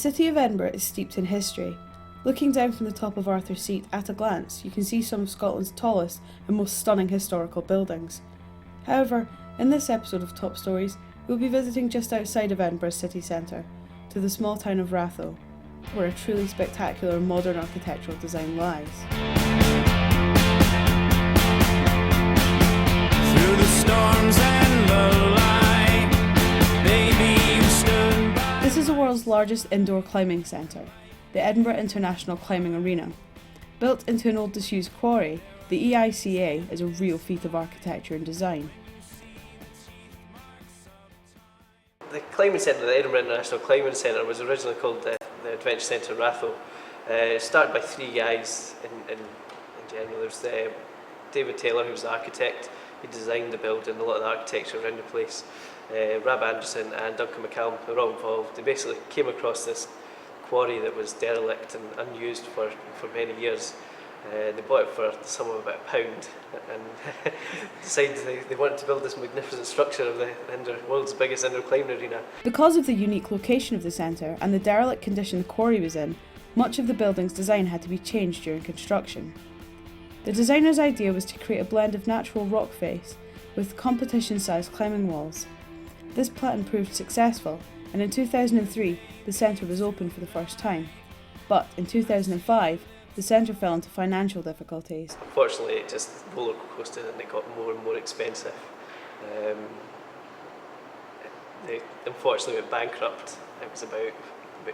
city of Edinburgh is steeped in history. Looking down from the top of Arthur's Seat at a glance, you can see some of Scotland's tallest and most stunning historical buildings. However, in this episode of Top Stories, we'll be visiting just outside of Edinburgh's city centre, to the small town of Ratho, where a truly spectacular modern architectural design lies. Through the storms and the light, baby, you stood by. This is the world's largest indoor climbing centre, the Edinburgh International Climbing Arena. Built into an old disused quarry, the EICA is a real feat of architecture and design. The climbing centre, the Edinburgh International Climbing Centre, was originally called the Adventure Centre Ratho. Started by three guys in general. There's David Taylor, who was the architect. He designed the building, a lot of the architecture around the place. Rab Anderson and Duncan McCallum were all involved. They basically came across this quarry that was derelict and unused for many years. They bought it for the sum of about £1 and decided they wanted to build this magnificent structure of the world's biggest indoor climbing arena. Because of the unique location of the centre and the derelict condition the quarry was in, much of the building's design had to be changed during construction. The designer's idea was to create a blend of natural rock face with competition-sized climbing walls. This plan proved successful, and in 2003 the centre was opened for the first time. But in 2005, the centre fell into financial difficulties. Unfortunately, it just roller coasted and it got more and more expensive. They unfortunately went bankrupt. It was about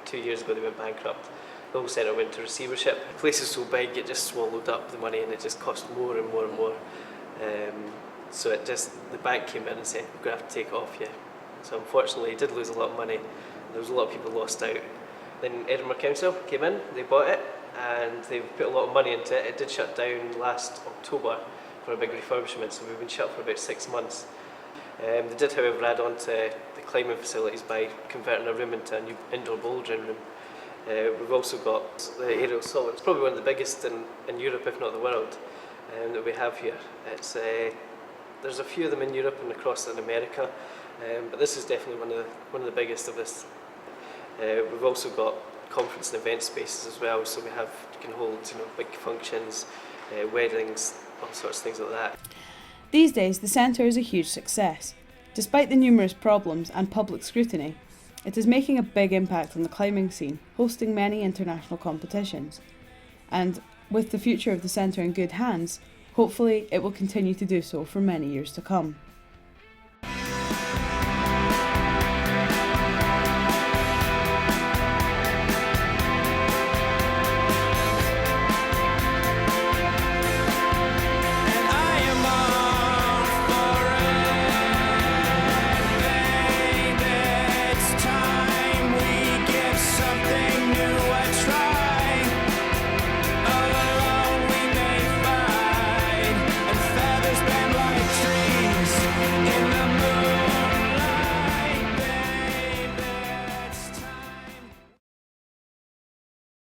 2 years ago they went bankrupt. The whole centre went into receivership. The place is so big it just swallowed up the money and it just cost more and more and more. So the bank came in and said, we're going to have to take it off you. So unfortunately it did lose a lot of money. There was a lot of people lost out. Then Edinburgh Council came in, they bought it, and they put a lot of money into it. It did shut down last October for a big refurbishment, so we've been shut for about 6 months. They did, however, add on to the climbing facilities by converting a room into a new indoor bouldering room. We've also got the aerial saw. It's probably one of the biggest in Europe, if not the world, that we have here. There's a few of them in Europe and across in America, but this is definitely one of the biggest of this. We've also got conference and event spaces as well, so you can hold big functions, weddings, all sorts of things like that. These days, the centre is a huge success. Despite the numerous problems and public scrutiny, it is making a big impact on the climbing scene, hosting many international competitions. And with the future of the centre in good hands, hopefully it will continue to do so for many years to come.